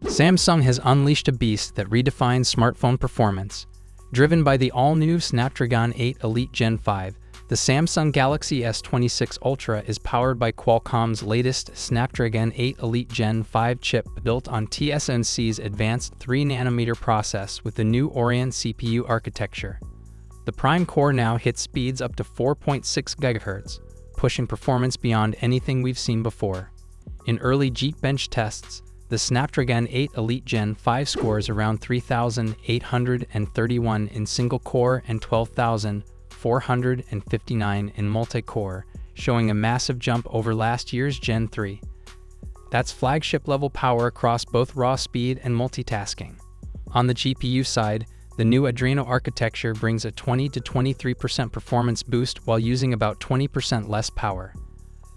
Samsung has unleashed a beast that redefines smartphone performance. Driven by the all-new Snapdragon 8 Elite Gen 5, the Samsung Galaxy S26 Ultra is powered by Qualcomm's latest Snapdragon 8 Elite Gen 5 chip built on TSMC's advanced 3nm process with the new Orion CPU architecture. The Prime core now hits speeds up to 4.6 GHz, pushing performance beyond anything we've seen before. In early Geekbench tests, the Snapdragon 8 Elite Gen 5 scores around 3,831 in single-core and 12,459 in multi-core, showing a massive jump over last year's Gen 3. That's flagship-level power across both raw speed and multitasking. On the GPU side, the new Adreno architecture brings a 20 to 23% performance boost while using about 20% less power.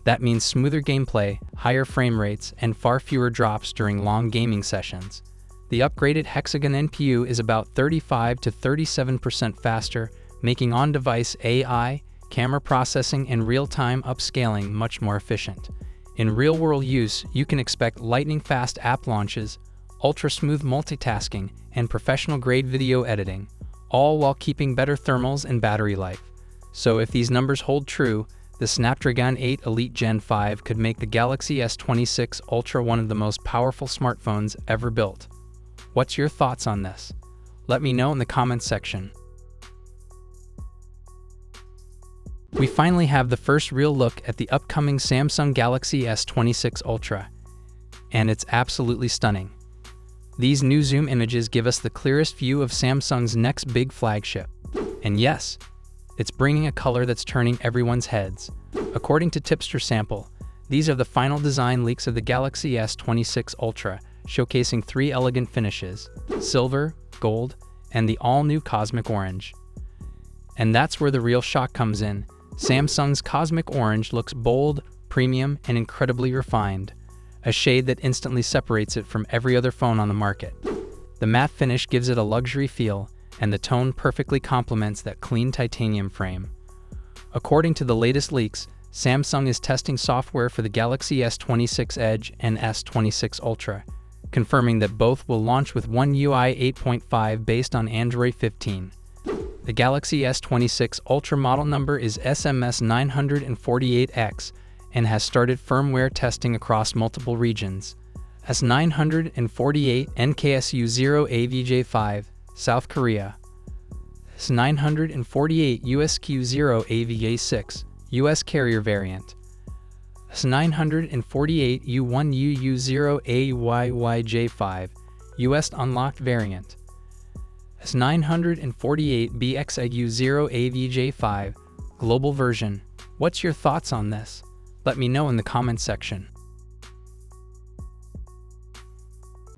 That means smoother gameplay, higher frame rates, and far fewer drops during long gaming sessions. The upgraded Hexagon NPU is about 35 to 37% faster, making on-device AI, camera processing, and real-time upscaling much more efficient. In real-world use, you can expect lightning-fast app launches, ultra-smooth multitasking, and professional-grade video editing, all while keeping better thermals and battery life. So if these numbers hold true, the Snapdragon 8 Elite Gen 5 could make the Galaxy S26 Ultra one of the most powerful smartphones ever built. What's your thoughts on this? Let me know in the comments section. We finally have the first real look at the upcoming Samsung Galaxy S26 Ultra, and it's absolutely stunning. These new zoom images give us the clearest view of Samsung's next big flagship. And yes, it's bringing a color that's turning everyone's heads. According to Tipster Sample, these are the final design leaks of the Galaxy S26 Ultra, showcasing 3 elegant finishes: silver, gold, and the all-new cosmic orange. And that's where the real shock comes in. Samsung's cosmic orange looks bold, premium, and incredibly refined, a shade that instantly separates it from every other phone on the market. The matte finish gives it a luxury feel, and the tone perfectly complements that clean titanium frame. According to the latest leaks, Samsung is testing software for the Galaxy S26 Edge and S26 Ultra, confirming that both will launch with One UI 8.5 based on Android 15. The Galaxy S26 Ultra model number is SMS 948X and has started firmware testing across multiple regions. S948 NKSU0AVJ5, South Korea. S948 USQ0AVJ6, US carrier variant. S948 U1UU0AYYJ5, US unlocked variant. S948 BXIU0AVJ5, global version. What's your thoughts on this? Let me know in the comments section.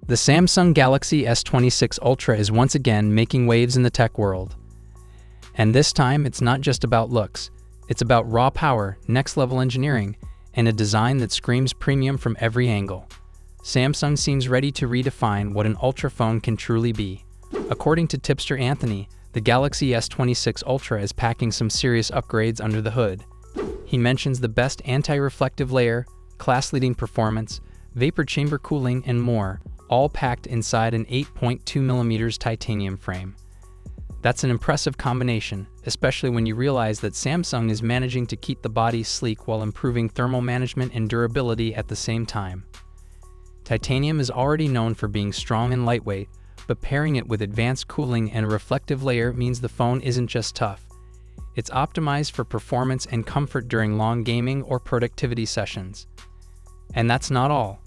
The Samsung Galaxy S26 Ultra is once again making waves in the tech world. And this time, it's not just about looks. It's about raw power, next-level engineering, and a design that screams premium from every angle. Samsung seems ready to redefine what an Ultra phone can truly be. According to tipster Anthony, the Galaxy S26 Ultra is packing some serious upgrades under the hood. He mentions the best anti-reflective layer, class-leading performance, vapor chamber cooling, and more, all packed inside an 8.2mm titanium frame. That's an impressive combination, especially when you realize that Samsung is managing to keep the body sleek while improving thermal management and durability at the same time. Titanium is already known for being strong and lightweight, but pairing it with advanced cooling and a reflective layer means the phone isn't just tough. It's optimized for performance and comfort during long gaming or productivity sessions. And that's not all.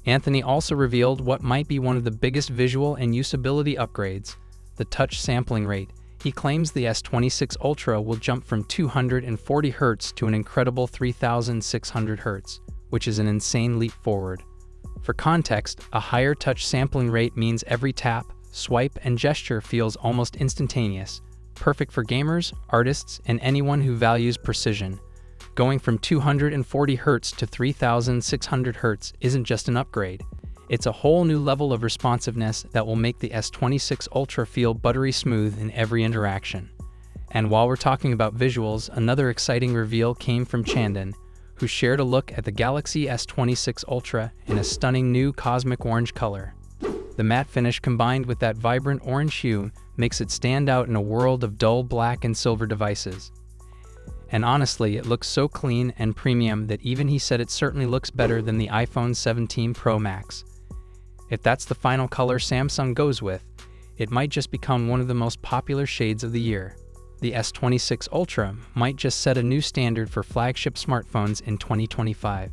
Anthony also revealed what might be one of the biggest visual and usability upgrades: the touch sampling rate. He claims the S26 Ultra will jump from 240 Hz to an incredible 3,600 Hz, which is an insane leap forward. For context, a higher touch sampling rate means every tap, swipe, and gesture feels almost instantaneous, perfect for gamers, artists, and anyone who values precision. Going from 240 Hz to 3,600 Hz isn't just an upgrade. It's a whole new level of responsiveness that will make the S26 Ultra feel buttery smooth in every interaction. And while we're talking about visuals, another exciting reveal came from Chandan, who shared a look at the Galaxy S26 Ultra in a stunning new cosmic orange color. The matte finish combined with that vibrant orange hue makes it stand out in a world of dull black and silver devices. And honestly, it looks so clean and premium that even he said it certainly looks better than the iPhone 17 Pro Max. If that's the final color Samsung goes with, it might just become one of the most popular shades of the year. The S26 Ultra might just set a new standard for flagship smartphones in 2025.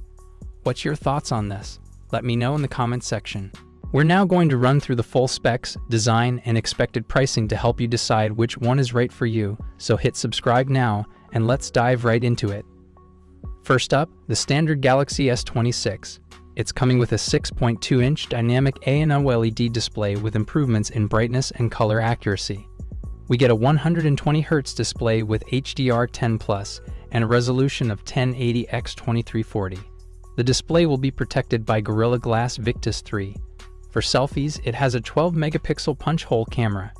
What's your thoughts on this? Let me know in the comments section. We're now going to run through the full specs, design, and expected pricing to help you decide which one is right for you, so hit subscribe now, and let's dive right into it. First up, the standard Galaxy S26. It's coming with a 6.2-inch dynamic A&O LED display with improvements in brightness and color accuracy. We get a 120Hz display with HDR10+ and a resolution of 1080x2340. The display will be protected by Gorilla Glass Victus 3. For selfies, it has a 12-megapixel punch-hole camera.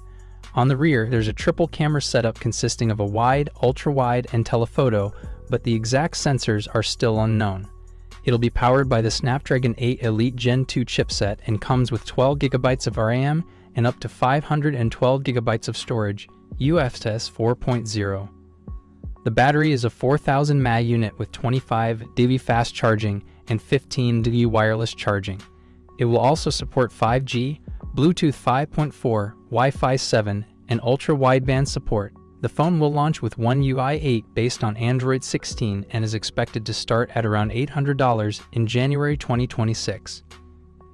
On the rear, there's a triple camera setup consisting of a wide, ultra-wide, and telephoto, but the exact sensors are still unknown. It'll be powered by the Snapdragon 8 Elite Gen 2 chipset and comes with 12GB of RAM and up to 512GB of storage, UFS 4.0. The battery is a 4000 mAh unit with 25 dB fast charging and 15 dB wireless charging. It will also support 5G, Bluetooth 5.4, Wi-Fi 7, and ultra-wideband support. The phone will launch with One UI 8 based on Android 16 and is expected to start at around $800 in January 2026.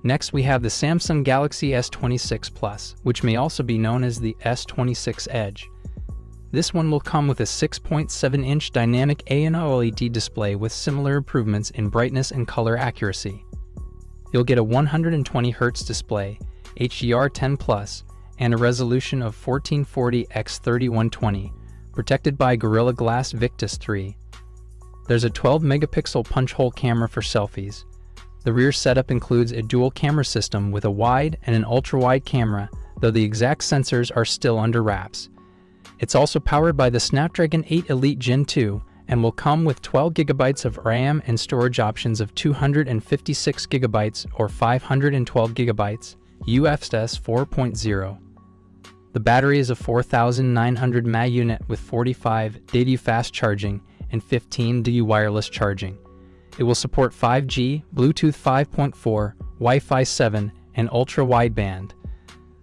Next, we have the Samsung Galaxy S26 Plus, which may also be known as the S26 Edge. This one will come with a 6.7-inch dynamic A&O LED display with similar improvements in brightness and color accuracy. You'll get a 120Hz display, HDR10+, and a resolution of 1440x3120, protected by Gorilla Glass Victus 3. There's a 12-megapixel punch-hole camera for selfies. The rear setup includes a dual camera system with a wide and an ultra-wide camera, though the exact sensors are still under wraps. It's also powered by the Snapdragon 8 Elite Gen 2 and will come with 12GB of RAM and storage options of 256GB or 512GB, UFS 4.0. The battery is a 4900 mAh unit with 45 dB fast charging and 15 dB wireless charging. It will support 5G, Bluetooth 5.4, Wi-Fi 7, and ultra-wideband.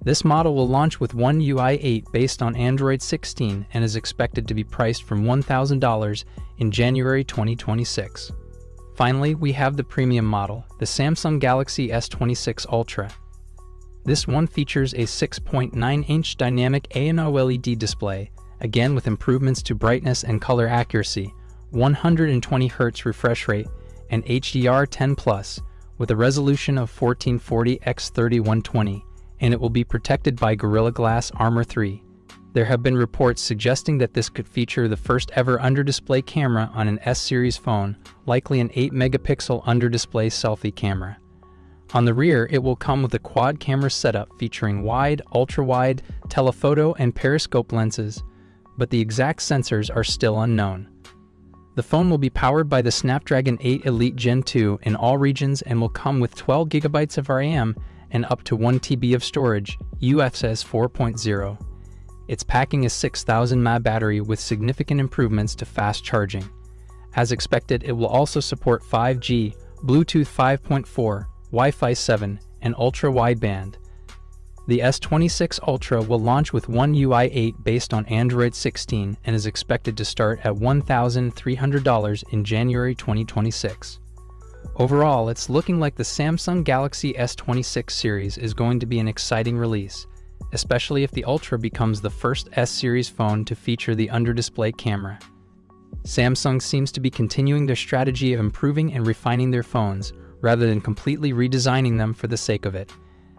This model will launch with One UI 8 based on Android 16 and is expected to be priced from $1,000 in January 2026. Finally, we have the premium model, the Samsung Galaxy S26 Ultra. This one features a 6.9-inch dynamic A&O LED display, again with improvements to brightness and color accuracy, 120Hz refresh rate, and HDR10+, with a resolution of 1440x3120, and it will be protected by Gorilla Glass Armor 3. There have been reports suggesting that this could feature the first ever under-display camera on an S-series phone, likely an 8-megapixel under-display selfie camera. On the rear, it will come with a quad camera setup featuring wide, ultra-wide, telephoto, and periscope lenses, but the exact sensors are still unknown. The phone will be powered by the Snapdragon 8 Elite Gen 2 in all regions and will come with 12GB of RAM and up to 1 TB of storage, UFS 4.0. It's packing a 6000 mAh battery with significant improvements to fast charging. As expected, it will also support 5G, Bluetooth 5.4, Wi-Fi 7, and ultra-wideband. The S26 Ultra will launch with One UI 8 based on Android 16 and is expected to start at $1,300 in January 2026. Overall, it's looking like the Samsung Galaxy S26 series is going to be an exciting release, especially if the Ultra becomes the first S-series phone to feature the under-display camera. Samsung seems to be continuing their strategy of improving and refining their phones, rather than completely redesigning them for the sake of it.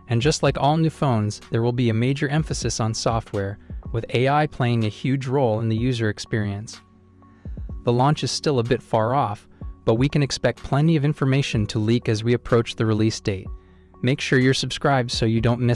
And just like all new phones, there will be a major emphasis on software, with AI playing a huge role in the user experience. The launch is still a bit far off, but we can expect plenty of information to leak as we approach the release date. Make sure you're subscribed so you don't miss